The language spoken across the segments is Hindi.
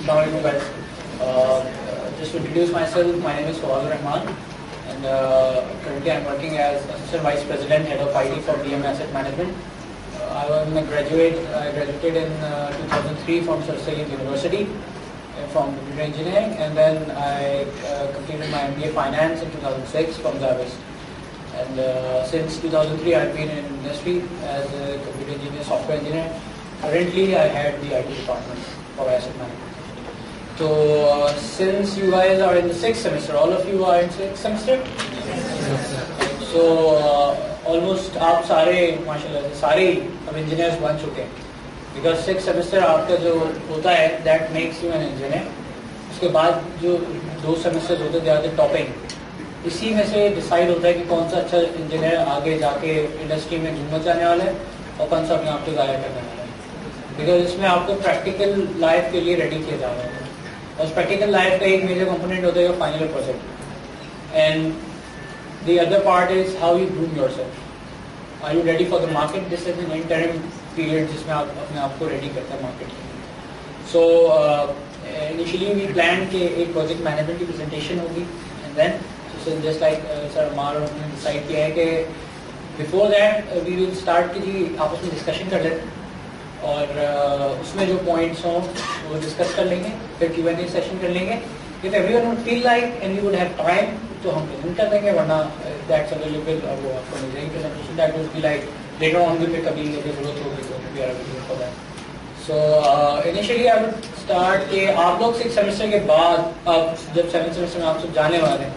Assalamualaikum guys. Just to introduce myself, my name is Fawaz Rahman, and currently I'm working as Assistant Vice President, Head of IT for BM Asset Management. I graduated in 2003 from Sir Syed University from computer engineering, and then I completed my MBA Finance in 2006 from Zavist. And since 2003, I've been in industry as a computer engineer, software engineer. Currently, I head the IT department for asset management. So since you guys are in the 6th semester, all of you are in 6th semester? Yes. So almost आप सारे माशाल्लाह सारे अब engineers बन चुके हैं. Because 6th semester आपका जो होता है, that makes you an engineer. उसके बाद जो 2 semesters होते हैं, they are the topping. इसी में से डिसाइड होता है कि कौन सा अच्छा इंजीनियर आगे जाके इंडस्ट्री में झूम जाने वाला है और कौन सा अपने आप को ज़ाया करने वाला है. बिकॉज इसमें आपको प्रैक्टिकल लाइफ के लिए रेडी किया जा रहा है. और प्रैक्टिकल लाइफ का एक मेजर कंपोनेंट होता है final project. And the other part is how you groom yourself. Are you ready for the market? This is an interim period जिसमें आप अपने आप को रेडी करते हैं मार्केट के लिए. सो इनिशियली वी प्लान के एक प्रोजेक्ट मैनेजमेंट की प्रेजेंटेशन होगी, and then just like sir हमारा हमने डिसाइड किया है कि before that we will start कि जी आपस में डिस्कशन कर लेते हैं और उसमें जो पॉइंट्स हों वो डिस्कस कर लेंगे, फिर Q&A सेशन कर लेंगे. If everyone would feel like and we would have time तो हम प्रेजेंट कर देंगे, वरना दैट्स अवेलेबल और वो आपको मिल जाएगी presentation. That will be like later on भी फिर कभी जरूरत होगी तो we are available for that. So initially I would start के आप लोग 6 सेमेस्टर के बाद अब जब 7th सेमेस्टर में आप सब जाने वाले हैं,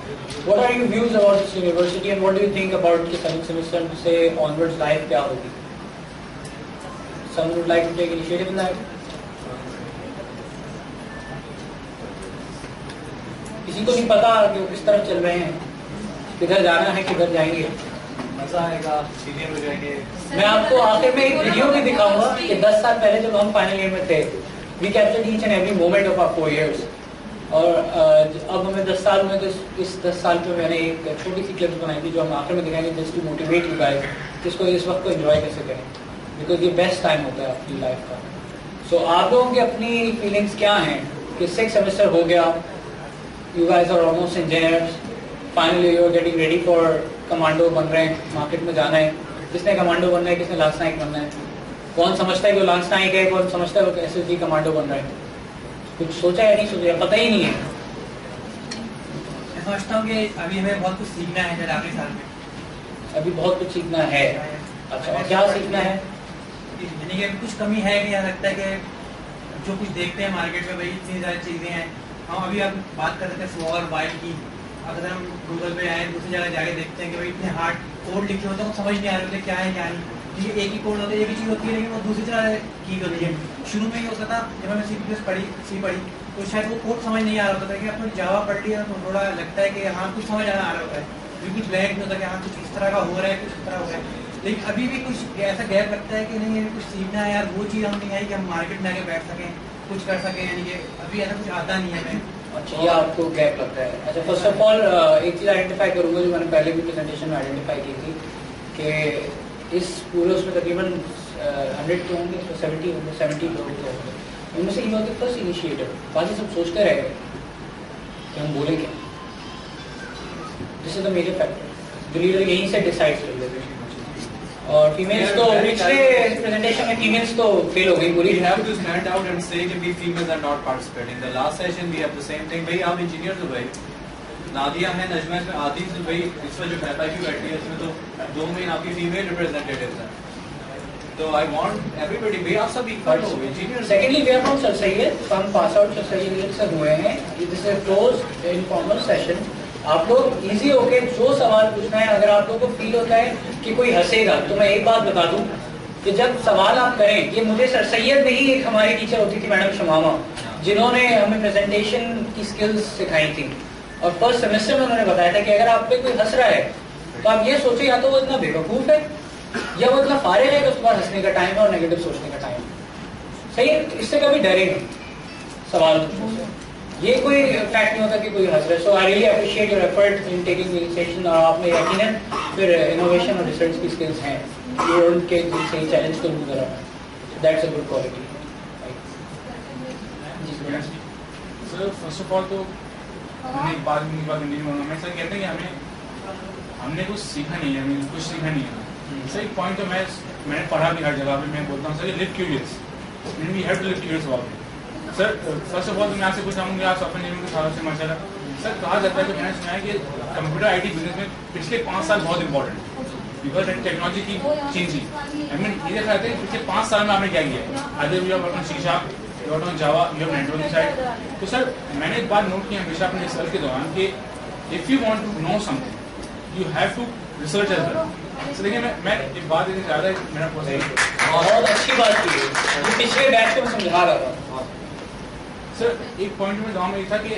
what are your views about this university and what do you think about the 7th semester से onwards life क्या होगी? Someone would like to take initiative in that? किसी को नहीं पता कि वो किस तरफ चल रहे हैं, किधर जाना है, किधर जाएंगे, मजा आएगा, सीनियर हो जाएंगे. मैं आपको आखिर में एक वीडियो भी दिखाऊंगा कि 10 साल पहले जब हम फाइनल ईयर में थे, we captured each and every moment of our 4 years. और अब हमें 10 साल में तो इस 10 साल पे मैंने एक छोटी सी क्लिप्स बनाई थी जो हम आखिर में दिखाएंगे just to motivate you guys जिसको इस वक्त को एंजॉय कैसे करें, बिकॉज ये बेस्ट टाइम होता है अपनी लाइफ का. सो आप लोगों की अपनी फीलिंग्स क्या हैं कि 6th सेमेस्टर हो गया, you guys are almost engineers, finally you are getting ready for commando बन रहे हैं, मार्केट में जाना है. किसने कमांडो बनना है, किसने लांस नायक बनना है? कौन समझता है कि वो लांस नायक है, कौन समझता है वो SSG कमांडो बन रहा है? कुछ सोचा या नहीं सोचा, पता ही नहीं है. मैं समझता हूँ कि अभी हमें बहुत कुछ सीखना है जब आखिरी साल में. अभी बहुत कुछ सीखना है. अच्छा, और क्या सीखना है? यानी कि कुछ कमी है कि यहाँ लगता है कि जो कुछ देखते हैं मार्केट में वही इतनी सारी चीज़ें हैं. हम अभी आप बात कर रहे थे फ्लो और वाइट की, अगर हम गूगल पे आए दूसरी जगह जाके देखते हैं कि भाई इतने हार्ड कोड लिखे होते हैं, समझ नहीं आ रहे क्या है क्या नहीं. ये एक ही कोड होता है, एक ही चीज़ होती है, लेकिन वो दूसरी तरह की होती है. शुरू में ही होता था जब हमने C++ पढ़ी तो शायद वो कोड समझ नहीं आ रहा होता था कि आपने जावा पढ़ लिया तो थोड़ा लगता है कि हाँ कुछ समझ आ रहा होता है, कुछ बैक नहीं होता कि हाँ कुछ इस तरह का हो रहा है, कुछ इस तरह हो रहा है. लेकिन अभी भी कुछ ऐसा गैप लगता है कि नहीं कुछ सीखना है यार, वो चीज़ हम नहीं आई कि हम मार्केट में आके बैठ सकें, कुछ कर सकें. यानी कि अभी ऐसा कुछ आता नहीं है हमें. अच्छा, ये आपको गैप लगता है. अच्छा, फर्स्ट ऑफ ऑल एक चीज़ आइडेंटिफाई करूँगा जो मैंने पहले भी प्रेजेंटेशन में आइडेंटिफाई की थी कि इस पूरे उसमें तकरीबन 100 तो होंगे, 70 होंगे, 70 लोग तो होंगे. उनमें से ये फर्स्ट इनिशिएटर, बाकी सब सोचते रह गए कि हम बोले क्या. This is the major factor. जो लीडर यहीं से डिसाइड कर लेते हैं. और फीमेल्स तो पिछले प्रेजेंटेशन में फीमेल्स तो फेल हो गई पूरी. We have to stand out and say that we females are not participating. In the last session we have the same thing. भाई आप इंजीनियर हो भाई, नादिया है, नजमा है, आदि से भाई इसमें जो FIQ बैठी है इसमें तो 2 मेन आपकी फीमेल रिप्रेजेंटेटिव्स हैं. तो I want everybody, भाई आप सब इक्वल हो engineer. Secondly we are from sir Syed, हम पास आउट सर सैयद से हुए हैं. This is close informal session. आप लोग इजी होके जो सवाल पूछना है, अगर आप लोगों को फील होता है कि कोई हंसेगा तो मैं एक बात बता दूं कि जब सवाल आप करें, ये मुझे सर सैयद में ही एक हमारी टीचर होती थी मैडम शमामा, जिन्होंने हमें प्रेजेंटेशन की स्किल्स सिखाई थी. और फर्स्ट सेमेस्टर में उन्होंने बताया था कि अगर आप पे कोई हंस रहा है तो आप ये सोचो या तो वो इतना बेवकूफ़ है या वो इतना फारिग है कि उसके बाद हंसने का टाइम है और नेगेटिव सोचने का टाइम. सही है, इससे कभी डरे नहीं सवाल पूछने से. ये कोई फैक्ट नहीं होता कि कोई हंस रहा है. So I really appreciate your effort in taking initiation. और आपने यकीनन फिर इनोवेशन और रिसर्च की स्किल्स हैं, ये उनके सही चैलेंज को दूर करा. That's a good quality. Sir first of all तो मैंने एक बात कंटिन्यू करूँगा। मैं सर कहते हैं कि हमने कुछ सीखा नहीं है, हमें कुछ सीखा नहीं है। सर एक पॉइंट तो मैंने पढ़ा भी हर जगह पे, मैं बोलता हूँ sir live curious, we have to live curious about it. Sir first of all तो मैं आपसे कुछ चाहूँगी, आप सॉफ्टवेयर इंजीनियरिंग के सालों से माशाल्लाह सर कहा जाता है कि मैंने सुना है कि कंप्यूटर IT बिजनेस में पिछले 5 साल बहुत इंपॉर्टेंट है बिकॉज टेक्नोलॉजी की चेंजिंग। आई मीन ये देखा जाता है पिछले 5 साल में आपने क्या किया है, आधे we work on C#, you work on Java, you have networking side. तो सर मैंने एक बात नोट किया हमेशा अपने रिसर्च के दौरान कि if you want to know something you have to research as well. So देखिए मैं एक बात इतनी ज़्यादा मेरा बहुत अच्छी बात की है, ये पिछले बैच को मैं समझा रहा था। सर एक पॉइंट में गाँव में ये था कि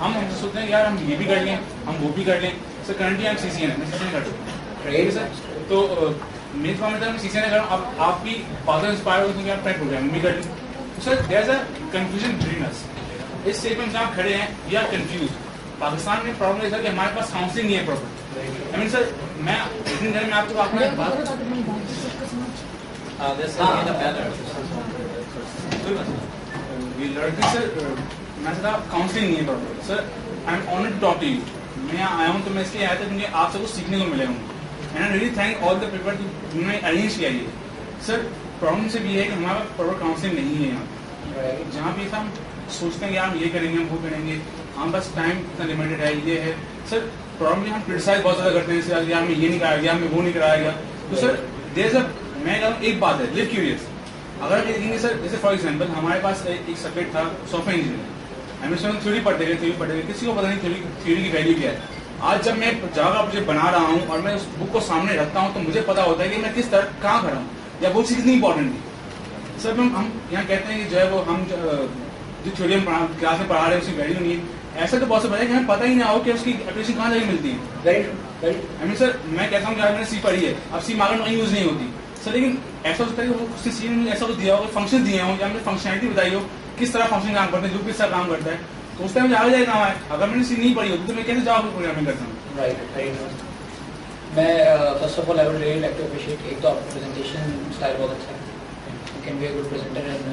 हम हमसे सोचते हैं यार हम ये भी कर लें, हम वो भी कर लें। सर करंटली हम CCN मैं CCN कर चुका हूँ, राइट सर। तो मेरे फॉर्म में था मैं CCN कर, अब आपकी फादर इंस्पायर हो तो आप ट्राई प्रोग्राम भी कर लें। तो sir there is a confusion between us. इस स्टेट में आप खड़े हैं, वी आर कंफ्यूज। पाकिस्तान में प्रॉब्लम है सर कि हमारे पास काउंसलिंग नहीं है प्रॉपर। आई मीन सर मैं इतनी देर में आपको अपना बात लड़की सर मैं सर काउंसलिंग नहीं है proper. Sir I am honoured to talk to you. मैं आया हूँ तो मैं इसलिए आया था क्योंकि आपसे कुछ सीखने को मिले हूँ and I really thank all the people जिन्होंने अरेंज किया ये। सर प्रॉब्लम सिर्फ ये है कि हमारा प्रॉपर काउंसलिंग नहीं है यहाँ, जहाँ भी हम सोचते हैं कि हम ये करेंगे, हम वो करेंगे, हम बस टाइम इतना लिमिटेड है, ये है। सर प्रॉब्लम हम क्रिटिसाइज बहुत ज़्यादा करते हैं, सर यार हमें ये नहीं कराया गया, हमें वो नहीं कराया गया। तो सर देयर इज मैं कह रहा हूँ एक बात है, लिव क्यूरियस। अगर आप देखेंगे सर जैसे फॉर एग्जाम्पल हमारे पास एक सब्जेक्ट था सॉफ्टवेयर इंजीनियरिंग, हमें थ्योरी पढ़ते गए, किसी को पता नहीं थ्योरी की वैल्यू क्या है। आज जब मैं जावा प्रोजेक्ट बना रहा हूँ और मैं उस बुक को सामने रखता हूँ तो मुझे पता होता है कि मैं किस तरह कहाँ खड़ा हूँ या वो चीज़ कितनी इंपॉर्टेंट थी। सर हम यहाँ कहते हैं कि जो है वो हम जो थ्योरी हम क्लास में पढ़ा रहे हैं उसकी वैल्यू नहीं है। ऐसा तो पॉसिबल है कि हमें पता ही ना हो कि उसकी एप्लीकेशन कहाँ जाके मिलती है। राइट आई मीन सर मैं कहता हूँ कि आज मैंने C पढ़ी है, अब C मार्केट में यूज़ नहीं होती। सर लेकिन ऐसा होता है कि उससे C में ऐसा कुछ दिया हो, फंक्शन दिए हो या हमने फंक्शनलिटी बताई हो किस तरह फंक्शन काम करते हैं, जो किस तरह काम करता है, तो उस टाइम आगे जाएगा है। अगर मैंने C नहीं पढ़ी होती तो मैं कैसे जावा प्रोग्रामिंग करता हूँ। राइट मैं first of all I would really like to appreciate, एक तो आपका प्रेजेंटेशन स्टाइल बहुत अच्छा है, you can be a good presenter and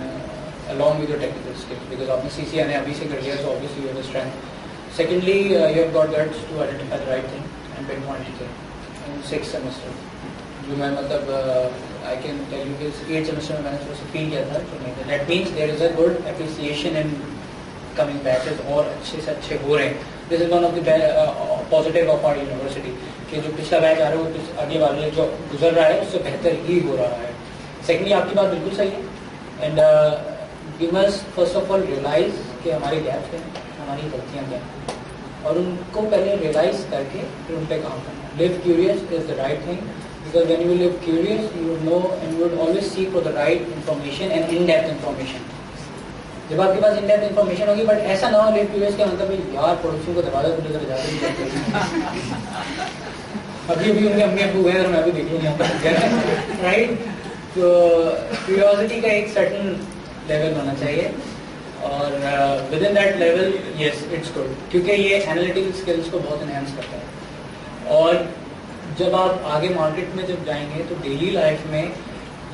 along with your technical skills because आपने CCN अभी से कर लिया, so obviously you have a strength. Secondly, you have got guts to identify the right thing and pinpoint it in 6th semester. जो मैं मतलब I can tell you कि 8th semester में मैंने थोड़ा सा फील किया था, तो नहीं, that means there is a good appreciation in coming batches और अच्छे से अच्छे हो रहे हैं. This is one of the positive of our university कि जो पिछला बैच आ रहा है वो आगे वाले जो गुजर रहा है उससे बेहतर ही हो रहा है. Secondly, आपकी बात बिल्कुल सही है and we must first of all realize कि हमारे गैप्स हैं, हमारी गलतियाँ क्या हैं और उनको पहले रियलाइज करके फिर उन पर काम करना. Live curious is the right thing because when you live curious you would know and you would always seek for the right information and in-depth information. जब आपके पास in-depth information होगी बट ऐसा ना हो live curious का मतलब यार पड़ोसियों को दरवाजा खुले कर जाते नहीं करते. अभी भी उनके अम्मी अब्बू गए और मैं भी देख लूँगा राइट. तो क्यूरियोसिटी का एक सर्टन लेवल होना चाहिए और with in that level yes it's good क्योंकि ये एनालिटिकल स्किल्स को बहुत इनहेंस करता है. और जब आप आगे मार्केट में जब जाएंगे तो डेली लाइफ में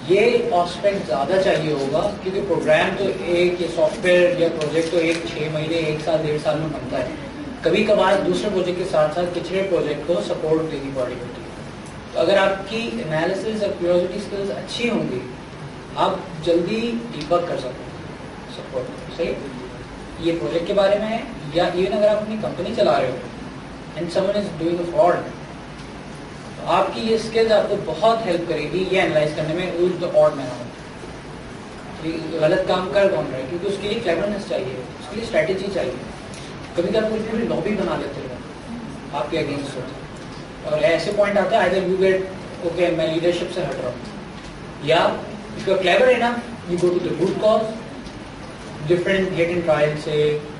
ये एस्पेक्ट ज़्यादा चाहिए होगा क्योंकि प्रोग्राम तो एक सॉफ्टवेयर या प्रोजेक्ट तो एक 6 महीने 1 साल 1.5 साल में बनता है. कभी कभार दूसरे प्रोजेक्ट के साथ साथ पिछले प्रोजेक्ट को सपोर्ट देनी पड़ी होती है. तो अगर आपकी एनालिसिस और क्यूरियोसिटी स्किल्स अच्छी होंगी आप जल्दी डिबग कर सकते हैं सपोर्ट सही. ये प्रोजेक्ट के बारे में है या इवन अगर आप अपनी कंपनी चला रहे हो and someone is doing a fraud तो आपकी ये स्किल्स आपको बहुत हेल्प करेगी ये एनालाइज करने में who is the odd man out. गलत काम कर कौन रहा है क्योंकि उसके लिए क्लेवरनेस चाहिए, उसके लिए स्ट्रैटेजी चाहिए. कभी कभी पूरी लॉबी बना लेते हो आपके अगेंस्ट होते और ऐसे पॉइंट आते हैं आइदर यू गेट ओके मैं लीडरशिप से हट रहा हूँ या if you are clever enough you go to the root cause different get in trial से